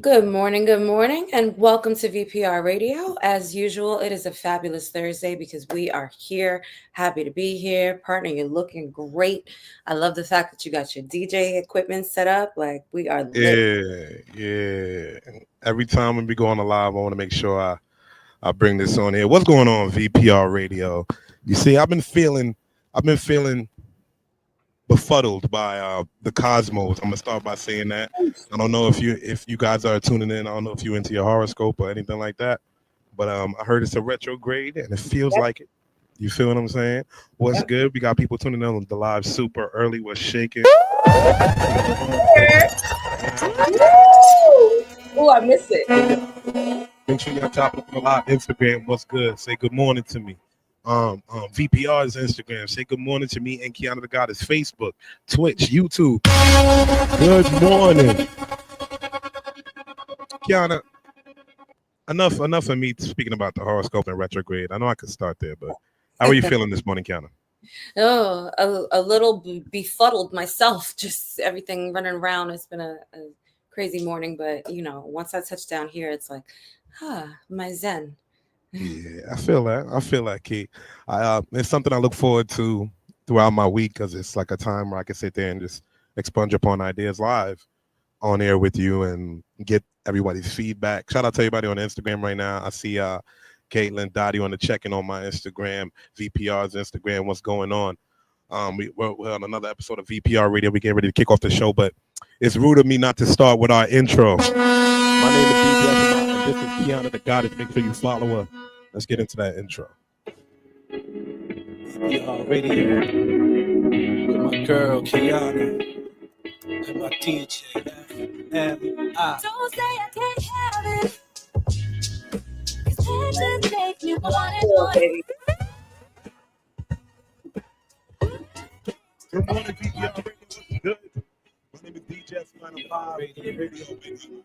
Good morning, and welcome to VPR Radio. As usual, it is a fabulous Thursday because we are here. Happy to be here. Partner, you're looking great. I love the fact that you got your DJ equipment set up. Like, we are lit. Yeah. Every time we go on a live, I want to make sure I bring this on here. What's going on, VPR Radio? You see, I've been feeling befuddled by the cosmos. I'm gonna start by saying that. I don't know if you guys are tuning in. I don't know if you're into your horoscope or anything like that. But I heard it's a retrograde and it feels Yep, like it. You feel what I'm saying? What's yep. good? We got people tuning in on the live super early. We're shaking. Oh, I miss it. Make sure y'all top of the live Instagram. What's good? Say good morning to me. VPR's Instagram. Say good morning to me and Kiana the Goddess. Facebook, Twitch, YouTube. Good morning, Kiana. Enough of me speaking about the horoscope and retrograde. I know I could start there, but how are you feeling this morning, Kiana? Oh, a little befuddled myself. Just everything running around. It's been a crazy morning, but once I touch down here, it's like, my zen. Yeah, I feel that. I feel that, Key. It's something I look forward to throughout my week because it's like a time where I can sit there and just expunge upon ideas live on air with you and get everybody's feedback. Shout out to everybody on Instagram right now. I see Caitlin Dottie on the check-in on my Instagram, VPR's Instagram. What's going on? We're on another episode of VPR Radio. We getting ready to kick off the show, but it's rude of me not to start with our intro. My name is DJ and this is Kiana the Goddess. Make sure you follow her. Let's get into that intro. VPR Radio with my girl Kiana and my DJ F-M-I. Don't say I can't have it. It just makes me want it Cool, more. baby. Good morning, VPR Radio. What's good? My name is DJ F-M-I Radio.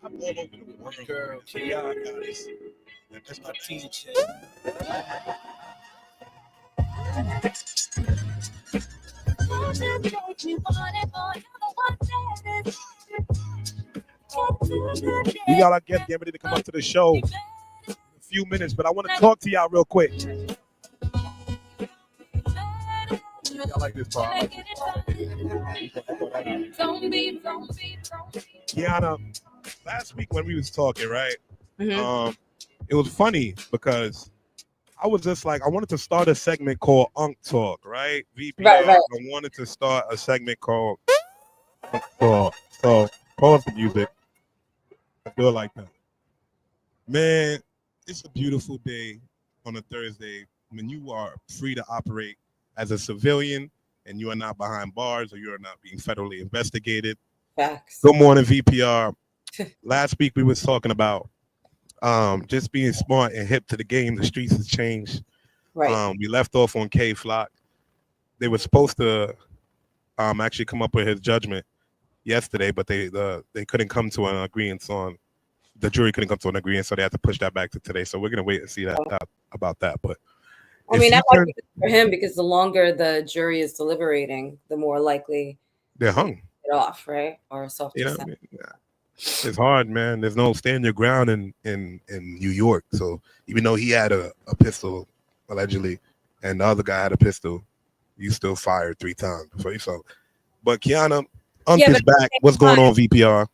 I'm all over the world. My girl Kiana Kiana Goddess. And that's and my my DJ. Don't just make me want it more. You're the one that is. We got our guest getting ready to come up to the show in a few minutes, but I want to talk to y'all real quick. Y'all like this part? Kiana, last week when we was talking, right? Mhm. It was funny because I was just like, I wanted to start a segment called Unk Talk, right? VPR. Right. I wanted to start a segment called Unk Talk. So pause the music. I feel like that. Man, it's a beautiful day on a Thursday when you are free to operate as a civilian and you are not behind bars or you are not being federally investigated. Facts. Good morning, VPR. Last week we was talking about just being smart and hip to the game. The streets has changed. Right. We left off on K Flock. They were supposed to actually come up with his judgment yesterday, but they couldn't come to an agreement on. The jury couldn't come to an agreement, so they had to push that back to today. So we're gonna wait and see that about that. But I if mean, you that might turn, be good for him because the longer the jury is deliberating, the more likely they're he hung. get off, right? Or self You know, what I defense. mean? It's hard, man. There's no stand your ground in New York. So even though he had a pistol allegedly, and the other guy had a pistol, you still fired 3 times before you saw. But Kiana, Unk Yeah, is back. What's going on, VPR?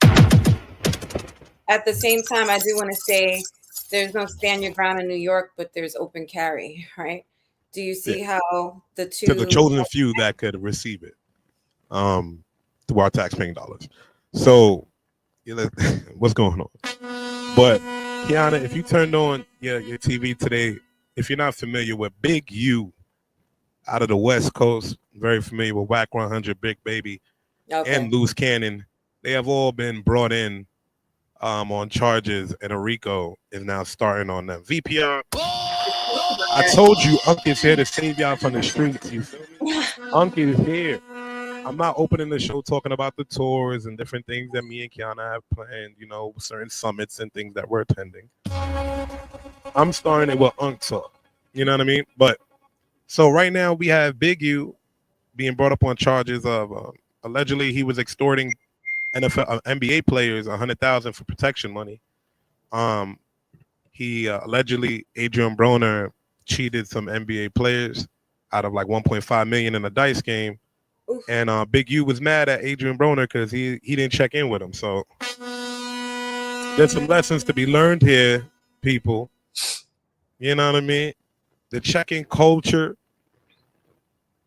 at the same time, I do want to say there's no stand your ground in New York, but there's open carry, right? Do you Yeah, see how the to the two? chosen few that could receive it, through our taxpaying dollars. So, what's going on? But Kiana, if you turned on your TV today, if you're not familiar with Big U out of the West Coast, very familiar with Whack 100, Big Baby, Okay. and Loose Cannon, they have all been brought in on charges, and a RICO is now starting on them. VPR, I told you, Unk is here to save y'all from the streets. You feel me? Unk is here. I'm not opening the show talking about the tours and different things that me and Kiana have planned, certain summits and things that we're attending. I'm starting it with Unk Talk. You know what I mean? But so right now we have Big U being brought up on charges of allegedly he was extorting NFL NBA players $100,000 for protection money. He allegedly Adrian Broner cheated some NBA players out of like 1.5 million in a dice game, Oof. and Big U was mad at Adrian Broner because he didn't check in with him. So there's some lessons to be learned here, people. You know what I mean? The check-in culture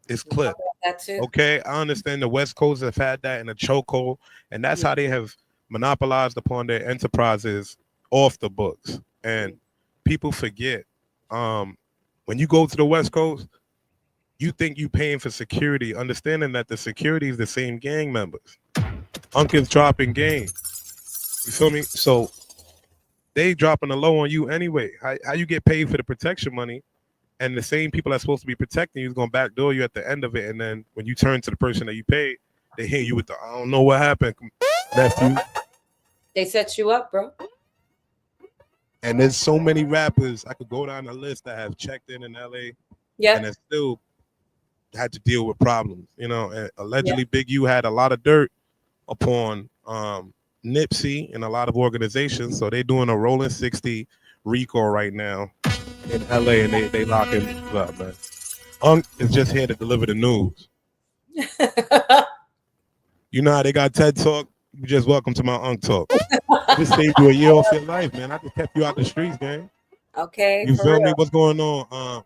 is clipped. That too. Okay, I understand the West Coast have had that in a chokehold, and that's how they have monopolized upon their enterprises off the books. And people forget, when you go to the West Coast, you think you paying for security, understanding that the security is the same gang members. Uncle's dropping game. You feel me? So they dropping the low on you anyway. How you get paid for the protection money, and the same people that's supposed to be protecting you is going to backdoor you at the end of it, and then when you turn to the person that you paid, they hit you with the I don't know what happened, nephew. They set you up, bro. And there's so many rappers I could go down the list that have checked in LA, and then still had to deal with problems. You know, and allegedly Big U had a lot of dirt upon Nipsey and a lot of organizations, so they're doing a rolling 60 recall right now in LA, and they locking up, man. Unc is just here to deliver the news. You know how they got TED Talk? You just welcome to my Unc Talk. This saved you a year off your life, man. I just kept you out the streets, gang. Okay. You feel real. me? What's going on?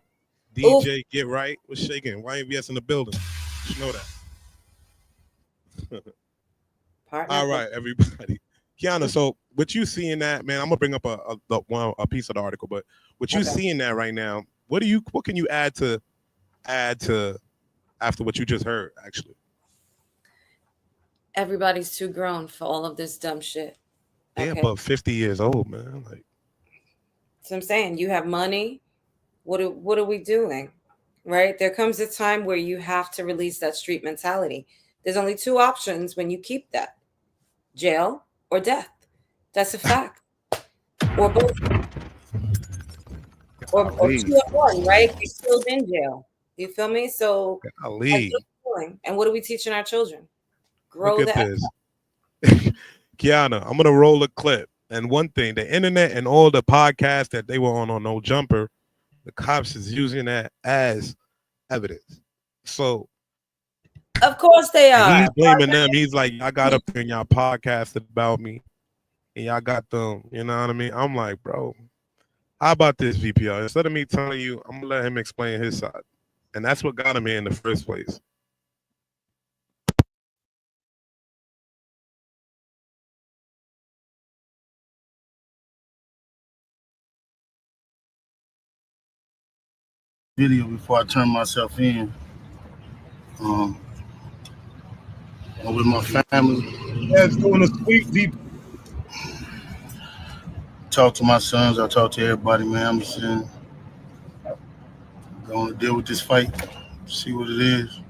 DJ, Oof. Get right. What's shaking? YVS in the building. You know that. All right, everybody. Kiana, so what you seeing that, man, I'm gonna bring up a piece of the article, but what you seeing that right now, what can you add to after what you just heard, actually? Everybody's too grown for all of this dumb shit. They're above 50 years old, man. Like, that's what I'm saying. You have money. What are we doing? Right? There comes a time where you have to release that street mentality. There's only two options when you keep that: jail or death. That's a fact. Or both. Or two at one, right? You're still in jail. You feel me? So, and what are we teaching our children? Grow Look at this. Kiana, I'm going to roll a clip. And one thing, the internet and all the podcasts that they were on No Jumper, the cops is using that as evidence. So, of course they are. He's blaming them. He's like, I got up in y'all podcast about me, and y'all got them. You know what I mean? I'm like, bro, how about this, VPR? Instead of me telling you, I'm gonna let him explain his side, and that's what got him here in the first place. Video before I turn myself in. I'm with my family. Yeah, it's doing a sweet deep. Talk to my sons. I talk to everybody, man. I'm just going to deal with this fight, see what it is.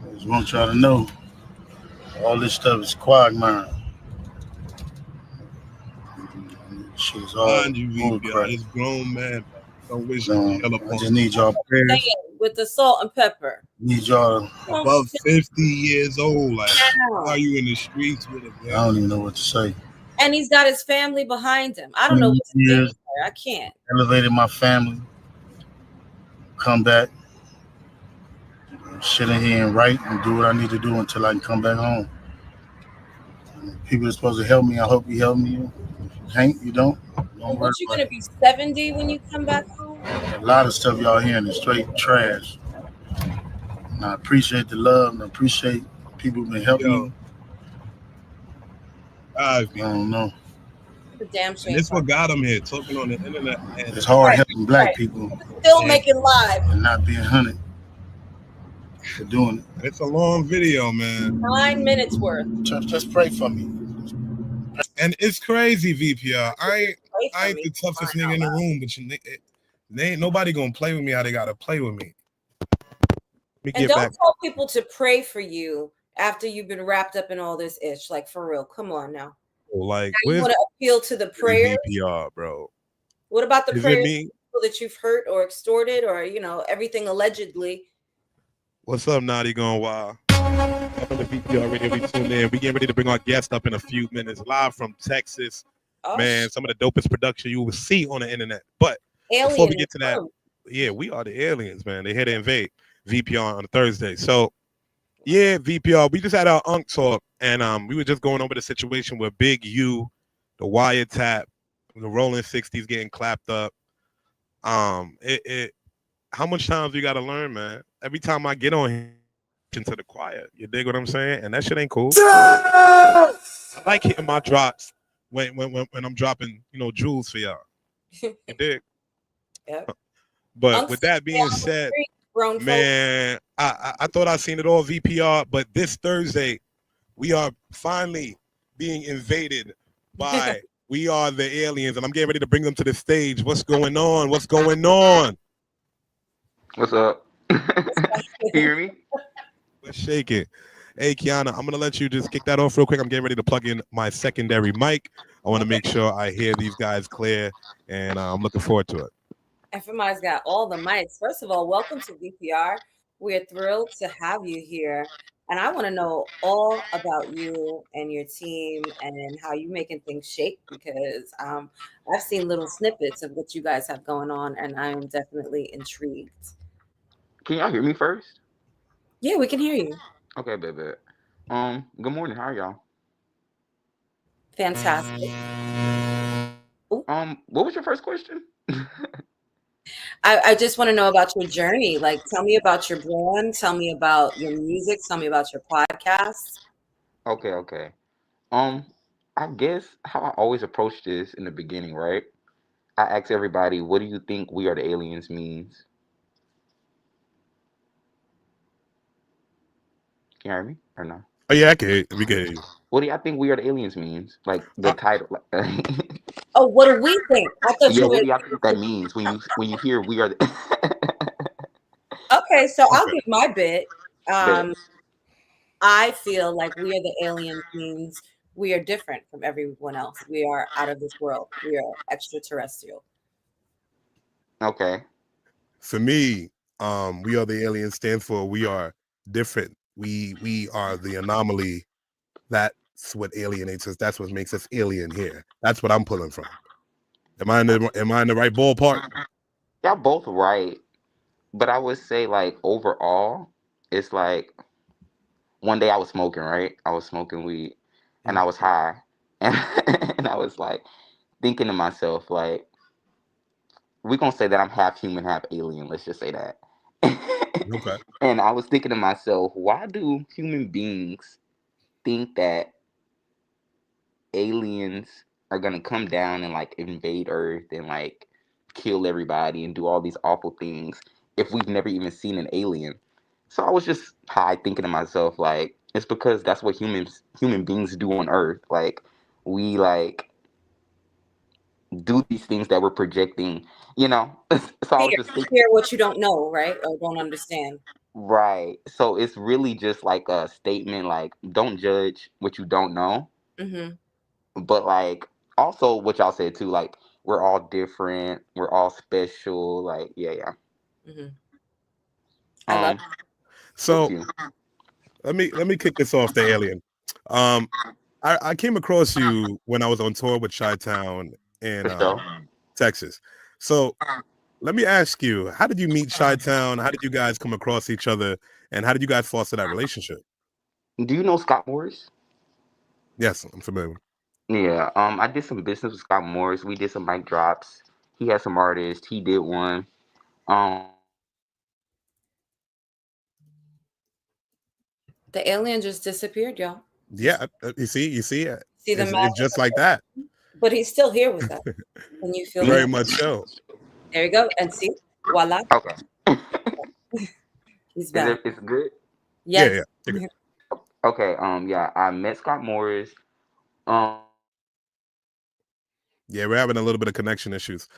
I just want y'all to know all this stuff is quagmire. Shit is all VPR. It's grown man. Don't wish I just need y'all prayers. With the salt and pepper. Need y'all above 50 years old. Like, how are you in the streets with it? I don't even know what to say. And he's got his family behind him. I don't know what to say. I can't. Elevated my family. Come back. Sit in here and write and do what I need to do until I can come back home. People are supposed to help me. I hope you help me. If you can't, you don't. What, you gonna be 70 when you come back home? A lot of stuff y'all hearing is straight trash. And I appreciate the love and I appreciate people who've been helping me. I don't know. The damn shame. This what got him here, talking on the internet. It's hard helping black people. Still making live. And not being hunted for doing it. It's a long video, man. 9 minutes worth. Just pray for me. And it's crazy, VPR. I ain't the toughest nigga in the room, but they ain't nobody gonna play with me how they gotta play with me. And don't tell people to pray for you after you've been wrapped up in all this ish. Like, for real, come on now. Like, now you want to appeal to the prayers, VPR, bro. What about the prayers that you've hurt or extorted or everything allegedly? What's up, Naughty Gone Wild? Welcome to VPR Radio. We tuned in. We getting ready to bring our guest up in a few minutes, live from Texas. Oh, Man, some of the dopest production you will see on the internet. But before alien we is get to that, true. yeah, we are the aliens, man. They here to invade VPR on a Thursday. So yeah, VPR. We just had our Unk talk, and we were just going over the situation with Big U, the wiretap, the Rolling 60s getting clapped up. It how much times you got to learn, man? Every time I get on here, into the quiet, you dig what I'm saying? And that shit ain't cool. I like hitting my drops when I'm dropping, jewels for y'all. You dig? Yep. But with Unks that being down the said, street, grown folks. man, I thought I seen it all VPR, but this Thursday we are finally being invaded by we are the aliens, and I'm getting ready to bring them to the stage. What's going on? What's going on? What's up? You hear me? Let's shake it. Hey, Kiana, I'm gonna let you just kick that off real quick. I'm getting ready to plug in my secondary mic. I want to make sure I hear these guys clear, and I'm looking forward to it. FMI's got all the mics. First of all, welcome to VPR. We're thrilled to have you here. And I want to know all about you and your team and how you're making things shake because I've seen little snippets of what you guys have going on, and I am definitely intrigued. Can y'all hear me first? Yeah, we can hear you. Okay, baby. Good morning. How are y'all? Fantastic. Ooh, What was your first question? I just want to know about your journey. Like, tell me about your brand. Tell me about your music. Tell me about your podcast. Okay. Um, I guess how I always approach this in the beginning, right? I ask everybody, what do you think "we are the aliens" means? Can you hear me or no? Oh yeah, we can hear you. What do y'all think "we are the aliens" means? Like the Uh, title. Oh, what do we think? I thought Yeah, you what were do y'all think that means when you hear "we are the"? okay. So I'll okay. give my bit. Bet. Um, I feel like we are the aliens means we are different from everyone else. We are out of this world. We are extraterrestrial. Okay. For me, we are the aliens stands for we are different. We are the anomaly. That's what alienates us. That's what makes us alien here. That's what I'm pulling from. Am I in the right ballpark? Y'all both right. But I would say, like, overall, it's like one day I was smoking, right? I was smoking weed and Mm, I was high. And, and I was like thinking to myself, like, we're going to say that I'm half human, half alien. Let's just say that. okay. And I was thinking to myself, why do human beings think that aliens are going to come down and like invade Earth and like kill everybody and do all these awful things if we've never even seen an alien? So I was just high thinking to myself, like, it's because that's what human beings do on Earth. Like, we like do these things that we're projecting, you know. So I was Fear, just thinking, fear what you don't know, right? Or don't understand. right. So it's really just like a statement, like, don't judge what you don't know, Hmm. but like also what y'all said too, like we're all different, we're all special. Like, yeah. Hmm. I love. Um, thank So you. let me kick this off the alien. Um, I came across you when I was on tour with Chi-Town in For sure. Texas. So let me ask you, how did you meet Chi-Town? How did you guys come across each other? And how did you guys foster that relationship? Do you know Scott Morris? Yes, I'm familiar. Yeah, I did some business with Scott Morris. We did some mic drops. He had some artists. He did one. The alien just disappeared, y'all. Just Yeah, you see, see the it's magic, just like that. but he's still here with us. Can you feel the Very Yeah. magic? much so. There you go. And see, voila, Okay. he's Is back. it? It's good. Yeah, Yes. yeah. Okay. Okay. Yeah. I met Scott Morris. Um. Yeah, we're having a little bit of connection issues.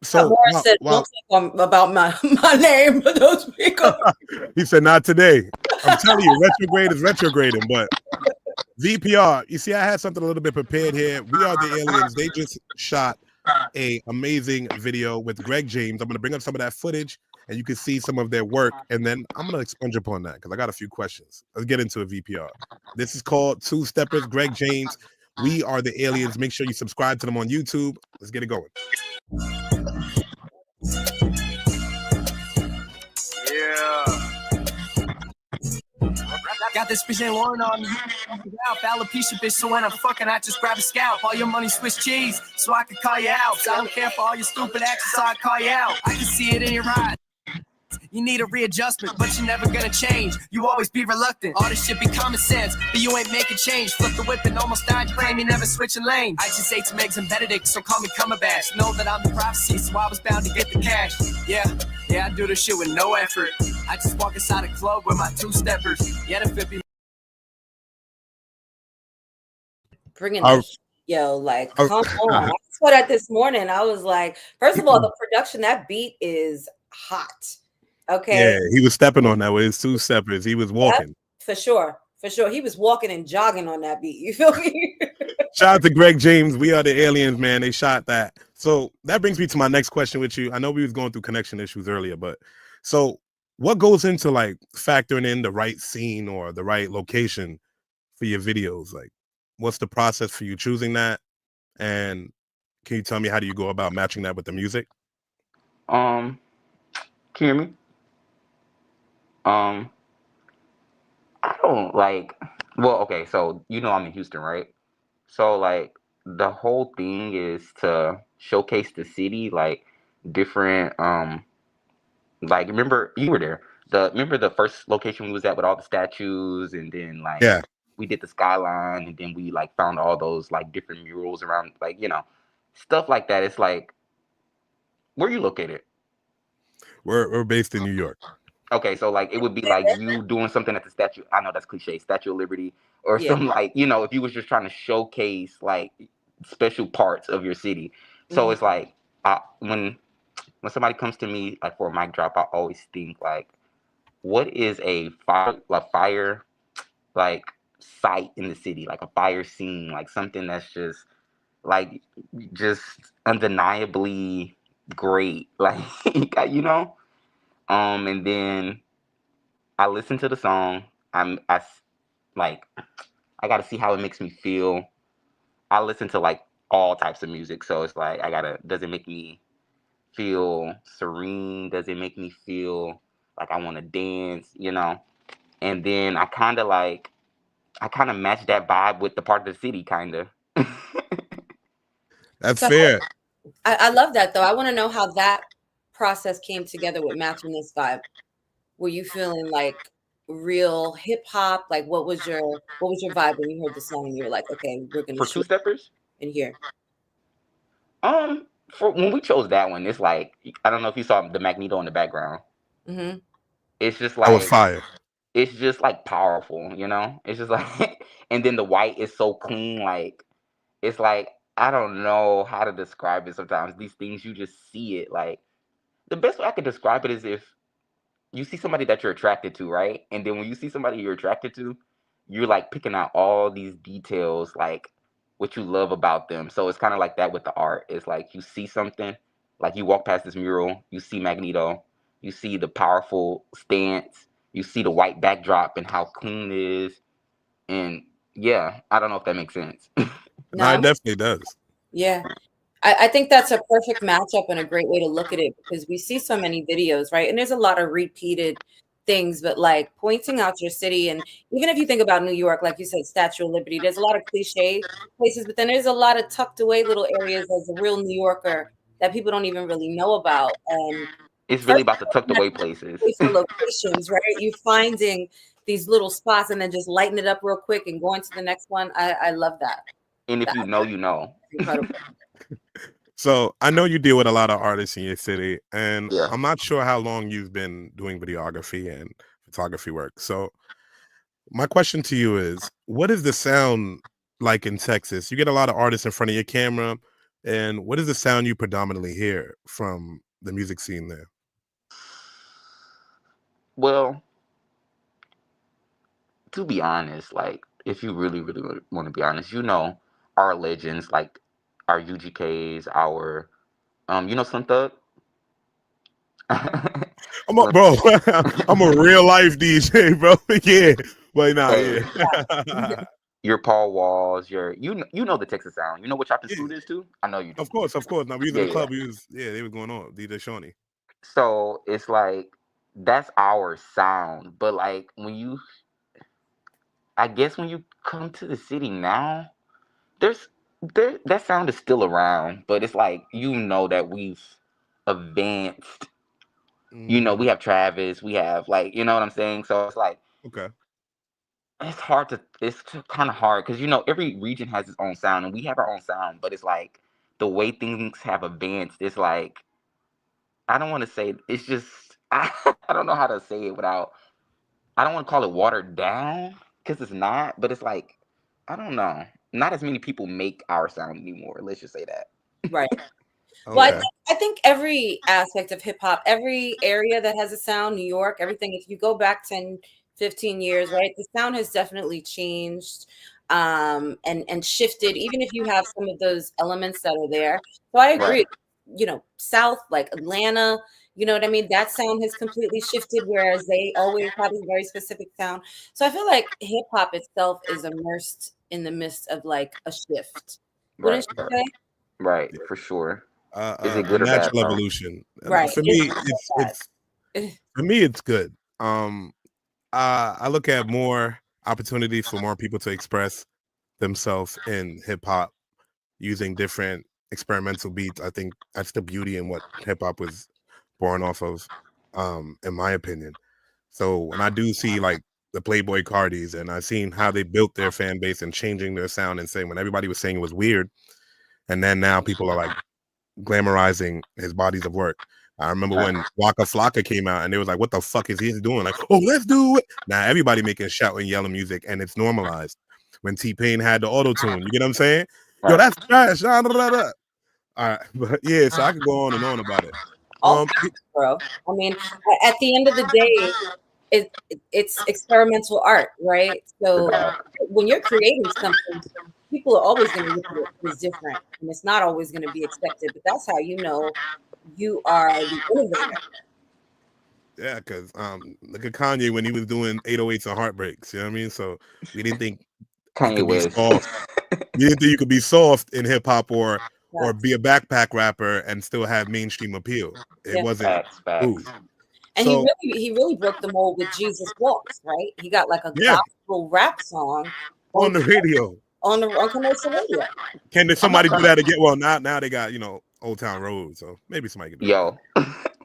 So Morris while, said, "Don't while talk about my my name. Don't speak of." he said not today. I'm telling you, retrograde is retrograding, but VPR, you see, I had something a little bit prepared here. We are the aliens. They just shot a amazing video with Greg James. I'm gonna bring up some of that footage and you can see some of their work. And then I'm gonna expunge upon that because I got a few questions. Let's get into a VPR. This is called Two Steppers. Greg James. We are the aliens. Make sure you subscribe to them on YouTube. Let's get it going. Got this bitch ain't Lauren on me. Alopecia bitch, so when I'm fucking, I just grab a scalp. All your money Swiss cheese, so I can call you out. I don't care for all your stupid actions, so I call you out. I can see it in your eyes. You need a readjustment, but you're never gonna change. You always be reluctant. All this shit be common sense, but you ain't making change. Flip the whip and almost died. You claim you never switching lanes. I just ate some eggs and Benedict, so call me Cumberbatch. Know that I'm the prophecy, so I was bound to get the cash. Yeah, I do this shit with no effort. I just walk inside a club with my two steppers. Yeah, the 50. Bringing the yo, like, come on. I saw that this morning. I was like, first of all, the production, that beat is hot. Okay. Yeah, he was stepping on that with his two steppers. He was walking. Yep, for sure. He was walking and jogging on that beat. You feel me? Shout out to Greg James. We are the aliens, man. They shot that. So that brings me to my next question with you. I know we was going through connection issues earlier, but so what goes into like factoring in the right scene or the right location for your videos? Like, what's the process for you choosing that? And can you tell me how do you go about matching that with the music? Can you hear me? I don't like. Well, okay, so I'm in Houston, right? So like the whole thing is to showcase the city, like different. Like remember you were there. Remember the first location we was at with all the statues, and then like Yeah, we did the skyline, and then we like found all those like different murals around, like stuff like that. It's like, where you located? we're based in New York. Okay, so like it would be like you doing something at the statue. I know that's cliche, Statue of Liberty, or Yeah. some like if you was just trying to showcase like special parts of your city. So it's like when somebody comes to me like for a mic drop, I always think like, what is a fire like site in the city, like a fire scene, like something that's like just undeniably great, like you know. And then I listen to the song. Like I got to see how it makes me feel. I listen to like all types of music, so it's like does it make me feel serene? Does it make me feel like I want to dance? And then I kind of match that vibe with the part of the city, kind of. That's So fair. I love that though. I want to know how that process came together with matching this vibe. Were you feeling like real hip hop? Like what was your vibe when you heard the song and you were like, okay, we're gonna For two shoot steppers. in here? For when we chose that one, it's like I don't know if you saw the Magneto in the background. Mm-hmm. It's just That was like fire. it's just like powerful, It's just like, and then the white is so clean, like it's like I don't know how to describe it. Sometimes these things you just see it. Like the best way I could describe it is if you see somebody that you're attracted to, right? And then when you see somebody you're attracted to, you're like picking out all these details, like what you love about them. So it's kind of like that with the art. It's like you see something, like you walk past this mural, you see Magneto, you see the powerful stance, you see the white backdrop and how clean it is. And yeah, I don't know if that makes sense. No, No, it definitely does. yeah. I think that's a perfect matchup and a great way to look at it because we see so many videos, right? And there's a lot of repeated things, but like pointing out your city. And even if you think about New York, like you said, Statue of Liberty, there's a lot of cliche places, but then there's a lot of tucked away little areas as a real New Yorker that people don't even really know about. And It's really first, about the tucked away places. for locations, right? You finding these little spots and then just lighting it up real quick and going to the next one. I love that. And if That's you know, you know. incredible. So I know you deal with a lot of artists in your city, and Yeah. I'm not sure how long you've been doing videography and photography work. So my question to you is, what is the sound like in Texas? You get a lot of artists in front of your camera, and what is the sound you predominantly hear from the music scene there? Well, to be honest, like if you really, really want to be honest, our legends, like our UGKs, our Slim Thug. I'm a bro. I'm a real life DJ, bro. Yeah, but nah, Hey, yeah, your Paul Walls, you know the Texas sound. You know what Chopped and yeah. Screwed is too? I know you do. Of course, of course. Now we was in Yeah, the yeah. club. We was they were going on DJ Shawnee. So it's like that's our sound. But like I guess when you come to the city now, there's that sound is still around, but it's like that we've advanced. We Mm, have Travis, we have like what I'm saying. So it's like okay. it's kind of hard because every region has its own sound and we have our own sound, but it's like the way things have advanced. It's like I don't want to say it's just I don't know how to say it without. I don't want to call it watered down because it's not, but it's like I don't know. Not as many people make our sound anymore. Let's just say that. Right. Well, Okay. I think every aspect of hip hop, every area that has a sound, New York, everything, if you go back 10, 15 years, right, the sound has definitely changed and shifted, even if you have some of those elements that are there. So I Right. agree, South, like Atlanta, you know what I mean? That sound has completely shifted, whereas they always had a very specific sound. So I feel like hip hop itself is immersed in the midst of like a shift. Wouldn't Right. you say? Right. Yeah. For sure. Is it A good or bad, natural bro? evolution. And Right. for It's me, not it's bad. for me it's good. I look at more opportunities for more people to express themselves in hip hop using different experimental beats. I think that's the beauty in what hip hop was born off of, in my opinion. So when I do see like the Playboy Cardis and I seen how they built their fan base and changing their sound and saying when everybody was saying it was weird, and then now people are like glamorizing his bodies of work. I remember Right. when Waka Flocka came out and they was like, what the fuck is he doing? Like, oh, let's do it. Now everybody making shout and yelling music and it's normalized. When T-Pain had the auto tune, you get what I'm saying? Yo, Right. that's trash. All right, but yeah, so I could go on and on about it. All facts, bro. I mean, at the end of the day, it's experimental art, right? So Right. when you're creating something, people are always going to look at it as different, and it's not always going to be expected. But that's how you know you are the innovator. Yeah, because look at Kanye when he was doing 808s and heartbreaks. You know what I mean? So we didn't think you Kanye could be West. soft. You didn't think you could be soft in hip hop or Facts. be a backpack rapper and still have mainstream appeal. It Yeah, wasn't Facts. Facts. cool. and So he really broke the mold with Jesus Walks, right? He got like a yeah, gospel rap song on on the radio. on commercial radio. Can I'm not somebody do trying to. that again? Well, now they got Old Town Road, so maybe somebody can do it again. Yo,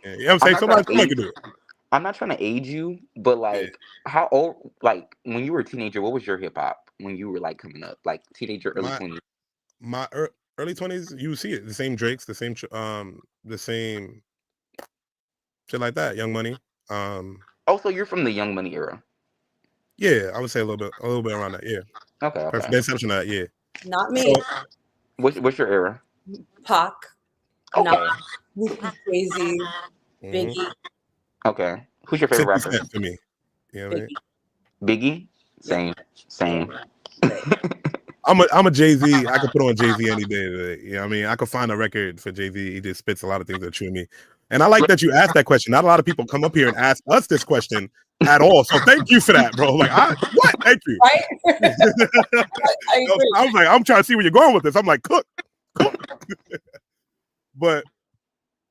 Yeah, you know what I'm I'm saying not trying to somebody age. can do it. I'm not trying to age you, but Yeah, like, how old? Like, when you were a teenager, what was your hip hop when you were like coming up? Like teenager, early my 20s. my early 20s, you see it. The same Drakes, the same shit like that. Young Money. Um, Oh, so you're from the Young Money era. yeah, I would say a little bit around that. Yeah, Okay. for Okay. the exception of that. Yeah. Not So me, What's your era? Pac, not Okay. Jay Z, mhm. Biggie, Okay. Who's your favorite 50 rapper? Cent for me. You know what I mean? Biggie. Biggie. Yep, Same. Same. same. I'm a Jay Z. I could put on Jay Z any day today. You know what I mean? I could find a record for Jay Z. He just spits a lot of things that chew me. And I like that you asked that question. Not a lot of people come up here and ask us this question at all. So thank you for that, bro. Like, what? Thank you. Right? I agree. I was like, I'm trying to see where you're going with this. I'm like, cook. But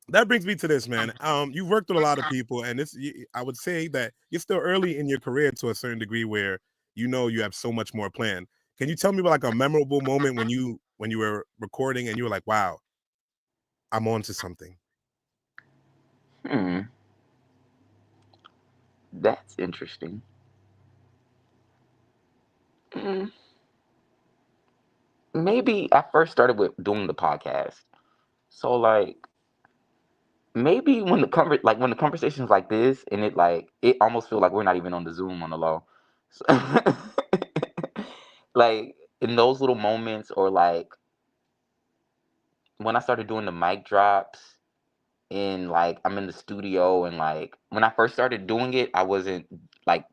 that brings me to this, man. You've worked with a lot of people, and I would say that you're still early in your career to a certain degree where you have so much more planned. Can you tell me about like a memorable moment when you were recording and you were like, wow, I'm on to something? Hmm. That's interesting. Mm, maybe I first started with doing the podcast. So like maybe when when the conversations like this and it almost feel like we're not even on the Zoom on the low. So, like in those little moments or like when I started doing the mic drops and like I'm in the studio and like when I first started doing it, I wasn't like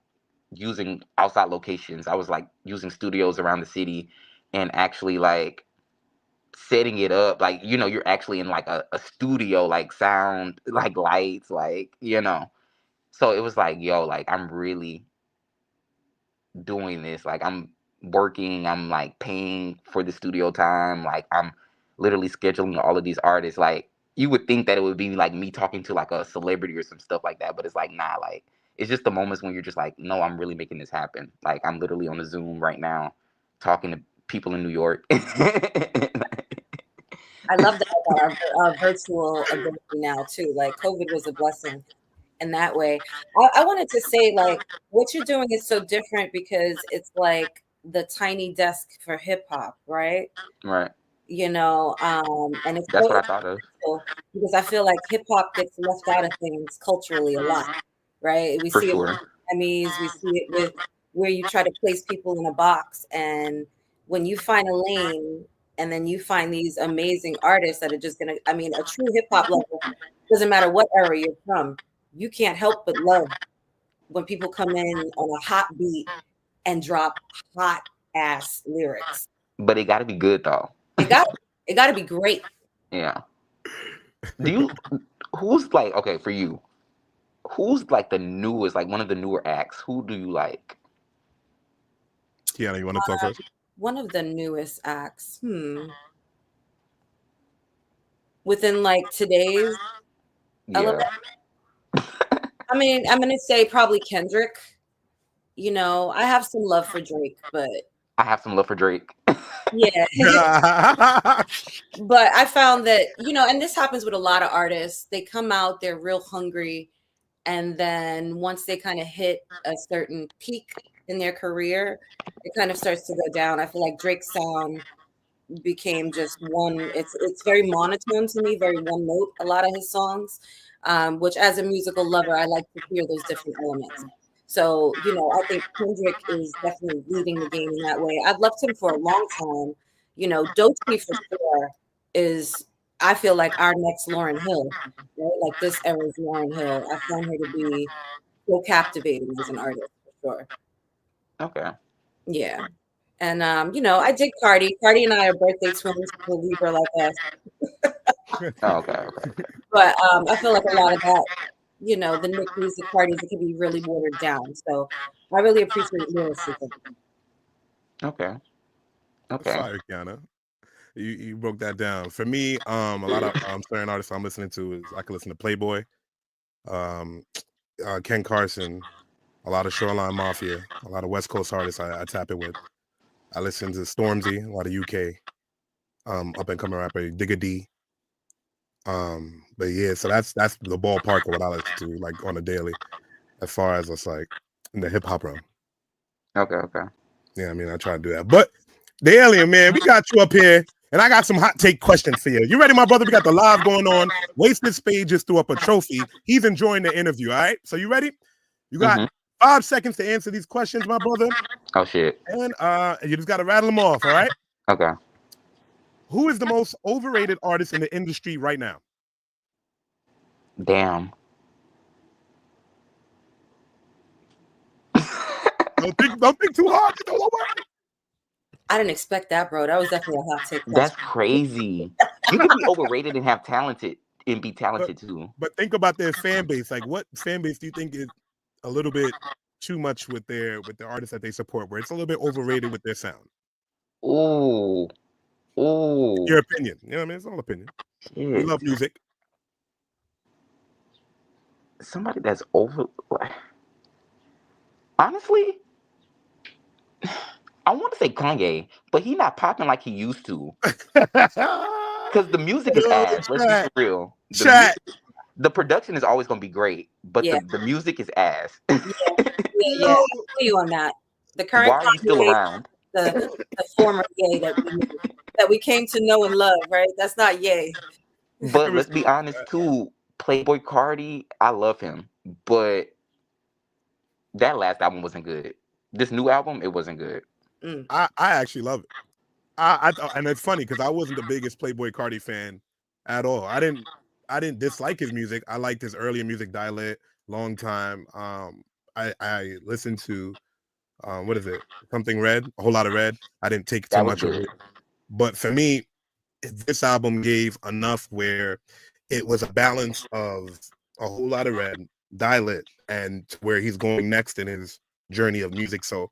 using outside locations. I was like using studios around the city and actually like setting it up, like, you're actually in like a studio, like sound, like lights, like, so it was like, yo, like I'm really doing this, like I'm working, I'm like paying for the studio time, like I'm literally scheduling all of these artists. Like, you would think that it would be like me talking to like a celebrity or some stuff like that, but it's like, nah, like it's just the moments when you're just like, no, I'm really making this happen. Like, I'm literally on a Zoom right now talking to people in New York. I love that about our virtual ability now too. Like COVID was a blessing in that way. I wanted to say like what you're doing is so different because it's like the tiny desk for hip hop, right? Right. And it's That's so what I thought of. influential because I feel like hip hop gets left out of things culturally a lot, right? We For see it sure. with Emmys, we see it with where you try to place people in a box, and when you find a lane, and then you find these amazing artists that are just gonna, I mean, a true hip hop level, doesn't matter what era you're from, you can't help but love when people come in on a hot beat and drop hot ass lyrics. But it got to be good though. It got it got to be great. Yeah. Do you, who's like, okay, for you, who's like the newest, like one of the newer acts? Who do you like? Kiana, you want to talk first? One of the newest acts, within like today's element. Yeah. I mean, I'm gonna say probably Kendrick. I have some love for Drake, but I have some love for Drake. yeah. But I found that, and this happens with a lot of artists, they come out, they're real hungry, and then once they kind of hit a certain peak in their career, it kind of starts to go down. I feel like Drake's sound became just one, it's very monotone to me, very one note, a lot of his songs, which as a musical lover, I like to hear those different elements. So, I think Kendrick is definitely leading the game in that way. I've loved him for a long time. Doechii for sure is, I feel like, our next Lauryn Hill, right? Like this era's Lauryn Hill. I find her to be so captivating as an artist for sure. Okay. Yeah. And I dig Cardi. Cardi and I are birthday twins, a Libra like us. Oh, okay. Okay. But I feel like a lot of that, the Nick music parties, it can be really watered down. So I really appreciate lyricism. Okay. That's Okay. fire, Kiana. You broke that down. For me, a lot of certain artists I'm listening to is I can listen to Playboy, um, Ken Carson, a lot of Shoreline Mafia, a lot of West Coast artists I tap in with. I listen to Stormzy, a lot of UK, up and coming rapper Digga D. But yeah, so that's the ballpark of what I listen to like on a daily, as far as it's like in the hip hop realm. Okay. Okay. Yeah, I mean I try to do that. But the alien man, we got you up here, and I got some hot take questions for you. You ready, my brother? We got the live going on. Wasted Spade just threw up a trophy. He's enjoying the interview. All right, so you ready? You got 5 seconds to answer these questions, my brother. Oh shit. And you just got to rattle them off. All right. Okay. Who is the most overrated artist in the industry right now? Damn. Don't think too hard. Don't worry. I didn't expect that, bro. That was definitely a hot take. That's crazy. You can be overrated and have talented and be talented too. But think about their fan base. Like, what fan base do you think is a little bit too much with the artists that they support, where it's a little bit overrated with their sound? Ooh. Ooh. Your opinion. You know what I mean? It's all opinion. Shit. We love music. Somebody that's over. Honestly, I want to say Kanye, but he not popping like he used to. Because the music is ass. Let's be for real. The production is always going to be great, but the music is ass. Yeah. I feel you on that. The current Why are you still around? The former Ye that we came to know and love, right? That's not Ye. But let's be honest too. Playboy Cardi, I love him, but that last album wasn't good. This new album, it wasn't good. I actually love it. And it's funny because I wasn't the biggest Playboy Cardi fan at all. I didn't dislike his music. I liked his earlier music, Dialect, Long Time. I listened to what is it? Something Red, a whole lot of Red. I didn't take too much of it. But for me, this album gave enough where it was a balance of a whole lot of red, Die Lit, and where he's going next in his journey of music. So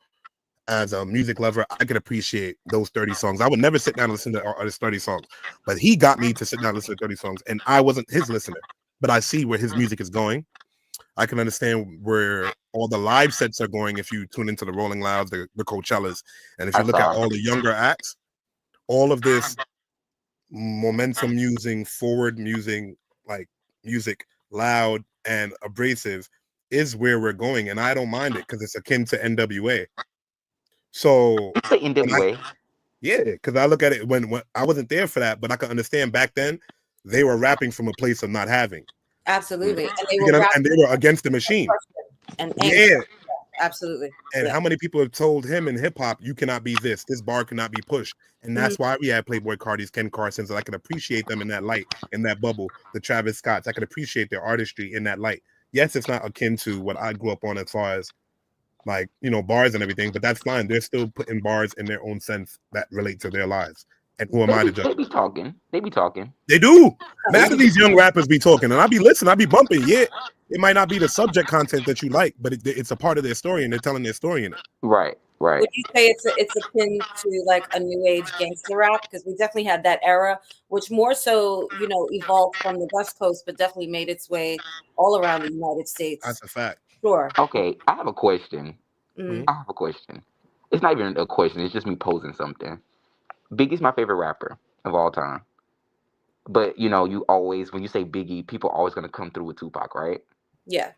as a music lover, I could appreciate those 30 songs. I would never sit down and listen to artists 30 songs, but he got me to sit down and listen to 30 songs, and I wasn't his listener. But I see where his music is going. I can understand where all the live sets are going if you tune into the Rolling Louds, the Coachellas, and if I you look at saw. all the younger acts, all of this momentum using, forward musing, like music, loud and abrasive, is where we're going, and I don't mind it because it's akin to NWA. So You say when I NWA. yeah, because I look at it when I wasn't there for that, but I can understand back then they were rapping from a place of not having. Absolutely. Mm. And they were And they were against the machine. and anger. Yeah. Absolutely. And Yeah. how many people have told him in hip hop, you cannot be this bar cannot be pushed. And Mhm. that's why we had Playboy Cardi's, Ken Carson's, and I can appreciate them in that light, in that bubble. The Travis Scotts, I can appreciate their artistry in that light. Yes, it's not akin to what I grew up on as far as like, bars and everything, but that's fine. They're still putting bars in their own sense that relate to their lives. And who am I to judge? They be talking. They be talking. They do. They Mad be of these young rappers be talking, and I be listening, I be bumping. Yeah, it might not be the subject content that you like, but it's a part of their story, and they're telling their story in it. right. Right. Would you say it's akin to like a new age gangster rap? Because we definitely had that era, which more so, evolved from the West Coast, but definitely made its way all around the United States. That's a fact. Sure. Okay. I have a question. Mm, Mhm. I have a question. It's not even a question. It's just me posing something. Biggie's my favorite rapper of all time. But you always when you say Biggie, people are always gonna come through with Tupac, right? yeah.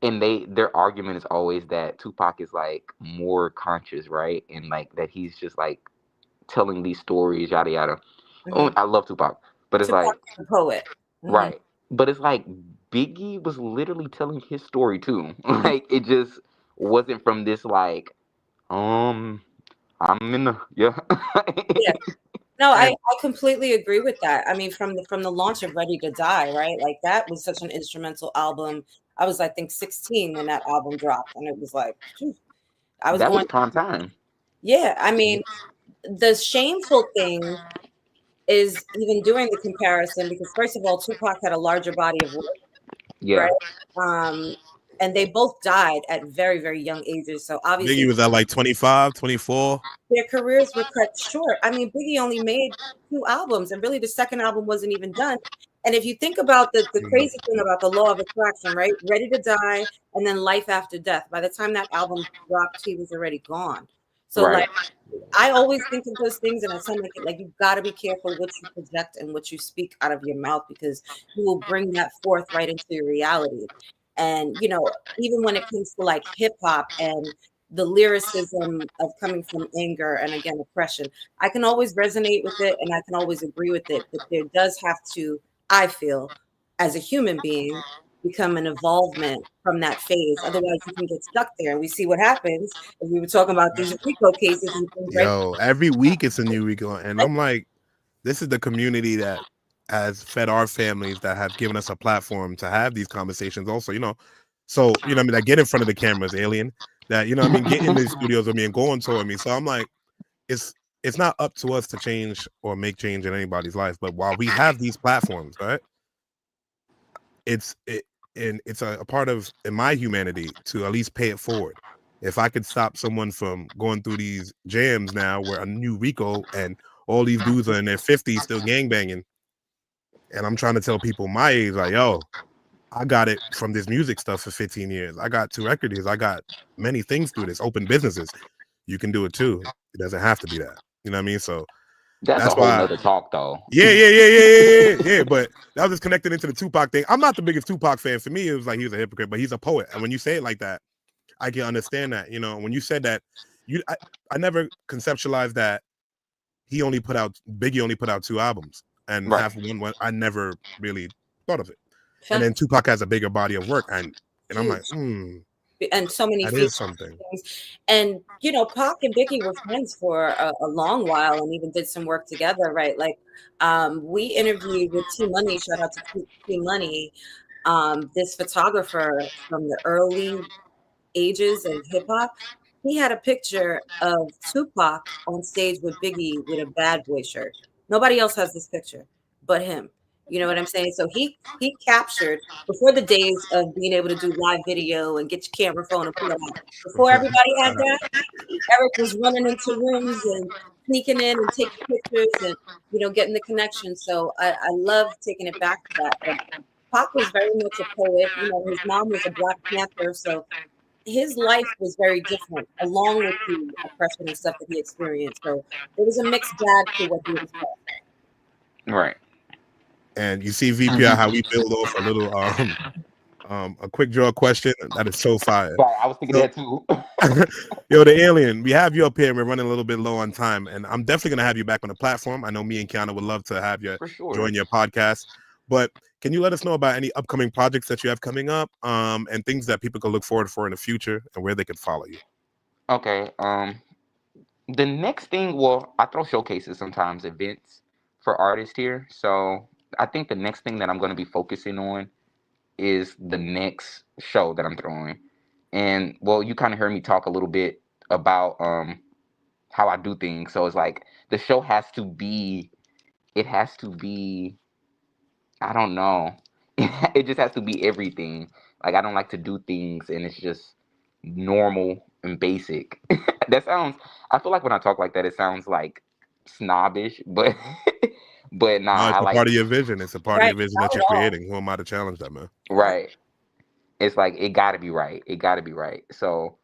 And their argument is always that Tupac is like more conscious, right? And like that he's just like telling these stories, yada yada. Hmm. Oh, I love Tupac, but it's Tupac like is the poet. Hmm. right, but it's like Biggie was literally telling his story too. Like it just wasn't from this like um I'm in the yeah. Yeah. No, I, And I completely agree with that. I mean, from the launch of Ready to Die, right? Like that was such an instrumental album. I was, I think, 16 when that album dropped, and it was like, phew, I was That was going, prime time. yeah. I mean, the shameful thing is even doing the comparison because first of all, Tupac had a larger body of work, right? Yeah, Um, and they both died at very, very young ages. So Biggie obviously was at like 25, 24. their careers were cut short. I mean, Biggie only made 2 albums, and really the second album wasn't even done. And if you think about the Mhm. crazy thing about the law of attraction, right? Ready to Die and then Life After Death. By the time that album dropped, he was already gone. So like right. I always think of those things and I tell my kid, like, you've got to be careful what you project and what you speak out of your mouth because you will bring that forth right into your reality. And, even when it comes to like hip hop and the lyricism of coming from anger and again, oppression, I can always resonate with it and I can always agree with it. But there does have to, I feel, as a human being, become an evolvement from that phase. Otherwise, you can get stuck there. And we see what happens as we were talking about these RICO cases and things, right? Yo, every week it's a new Rico, and I'm like, this is the community that has fed our families, that have given us a platform to have these conversations. Also, so what I mean, that get in front of the cameras, alien. That I mean, get in these studios with me and go on tour with me. So I'm like, it's it's not up to us to change or make change in anybody's life, but while we have these platforms, right? it's it and it's a part of in my humanity to at least pay it forward. If I could stop someone from going through these jams now where a new Rico and all these dudes are in their 50s still gangbanging, and I'm trying to tell people my age, like, yo, I got it from this music stuff for 15 years. I got 2 record deals. I got many things through this, open businesses. You can do it too. It doesn't have to be that. You know what I mean? So That's a that's whole why nother talk though. yeah. But that was just connected into the Tupac thing. I'm not the biggest Tupac fan. For me, it was like he was a hypocrite, but he's a poet. And when you say it like that, I can understand that. When you said that, I never conceptualized that Biggie only put out 2 albums and Right. half of one. I never really thought of it. And Fact, then Tupac has a bigger body of work, and I'm like, huge. And so many that is features something. and things. And Pac and Biggie were friends for a long while and even did some work together, right? Like we interviewed with T Money, shout out to T Money, this photographer from the early ages of hip hop. He had a picture of Tupac on stage with Biggie with a bad boy shirt. Nobody else has this picture but him. You know what I'm saying? So he captured before the days of being able to do live video and get your camera phone and pull it out. Before everybody had that, Eric was running into rooms and sneaking in and taking pictures and getting the connection. So I love taking it back to that. But Pac was very much a poet. His mom was a Black Panther, so his life was very different, along with the oppression and stuff that he experienced. So it was a mixed bag to what he expressed. Right. And you see VPR how we build off a little a quick draw question that is so fire. Sorry, I was thinking that too. Yo, the alien, we have you up here and we're running a little bit low on time, and I'm definitely gonna have you back on the platform. I know me and Kiana would love to have you For sure. join your podcast, but can you let us know about any upcoming projects that you have coming up, and things that people can look forward for in the future and where they can follow you? Okay. The next thing, well, I throw showcases sometimes, events for artists here. So I think the next thing that I'm going to be focusing on is the next show that I'm throwing. And well, you kind of heard me talk a little bit about how I do things. So it's like the show has to be, it has to be, I don't know. It just has to be everything. Like I don't like to do things and it's just normal and basic. That sounds, I feel like when I talk like that it sounds like snobbish, but but nah, No, I it's a like part of your vision. It's a part of Right, your vision not that at you're all. creating. Who am I to challenge that, man? right. It's like it got to be right. It got to be right. So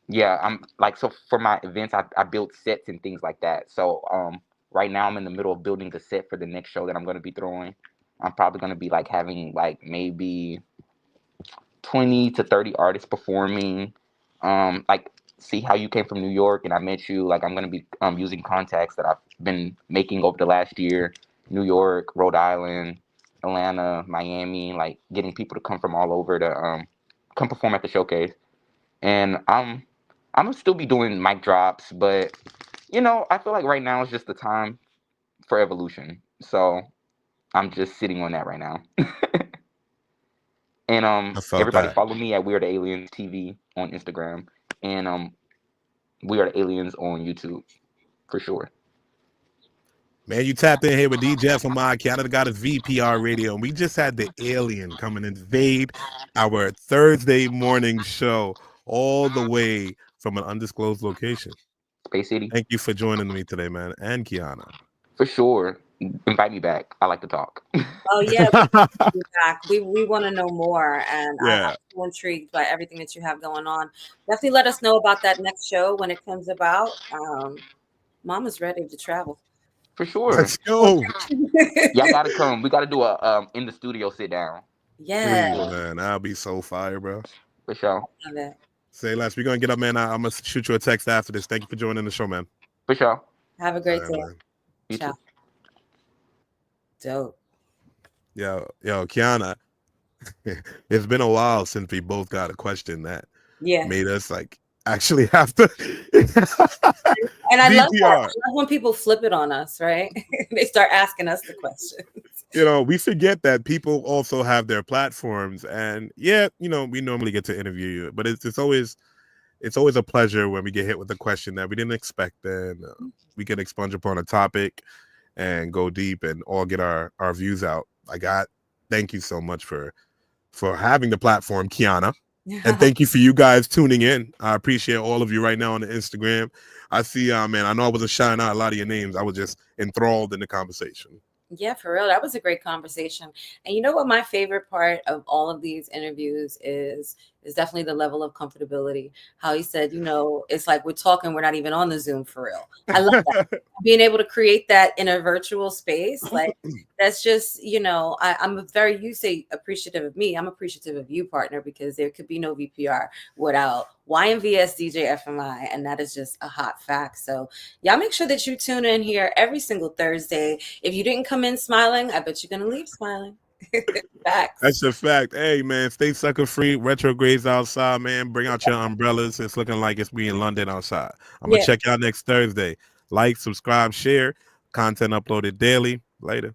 yeah, I'm like so for my events I build sets and things like that. So right now I'm in the middle of building a set for the next show that I'm going to be throwing. I'm probably going to be like having like maybe 20 to 30 artists performing. Like see how you came from New York and I met you. Like I'm gonna be using contacts that I've been making over the last year. New York, Rhode Island, Atlanta, Miami, like getting people to come from all over to come perform at the showcase. And I'm gonna still be doing mic drops, but I feel like right now is just the time for evolution. So I'm just sitting on that right now. And I felt everybody that. follow me at We Are the Aliens TV on Instagram, and We Are the Aliens on YouTube for sure. Man, you tapped in here with DJ from my Canada got his VPR radio, and we just had the alien come and invade our Thursday morning show all the way from an undisclosed location. Space City Thank you for joining me today, man, and Kiana. for sure. Invite me back. I like to talk. Oh yeah, we have you back. We want to know more, and I'm Yeah, so intrigued by everything that you have going on. Definitely let us know about that next show when it comes about. Mama's ready to travel. For sure. let's go. Y'all gotta come. We gotta do a in the studio sit down. For Yeah, Please, sure. man, I'll be so fire, bro. For sure. love it. Say less. We're gonna get up, man. I'm gonna shoot you a text after this. Thank you for joining the show, man. For sure. Have a All great right, day. man. You Ciao. too. Dope. Yo, Kiana. It's been a while since we both got a question that Yeah, made us like actually have to and I love that. I VPR. love when people flip it on us, right? They start asking us the questions. We forget that people also have their platforms, and yeah, we normally get to interview you, but it's always a pleasure when we get hit with a question that we didn't expect, and we can expunge upon a topic and go deep and all get our views out. Thank you so much for having the platform, Kiana. And thank you for you guys tuning in. I appreciate all of you right now on the Instagram. I see, man, I know I wasn't shouting out a lot of your names. I was just enthralled in the conversation. Yeah, for real. That was a great conversation. And you know what my favorite part of all of these interviews is definitely the level of comfortability. How he said, it's like we're talking, we're not even on the Zoom for real. I love that. Being able to create that in a virtual space, like that's just, I'm very, you say appreciative of me. I'm appreciative of you, partner, because there could be no VPR without YMVS DJ FMI. And that is just a hot fact. So y'all make sure that you tune in here every single Thursday. If you didn't come in smiling, I bet you're going to leave smiling. Facts. That's a fact. Hey, man, stay sucker free. Retrogrades outside, man. Bring out your umbrellas. It's looking like it's being London outside. I'm going to check y'all next Thursday. Like, subscribe, share. Content uploaded daily. Later.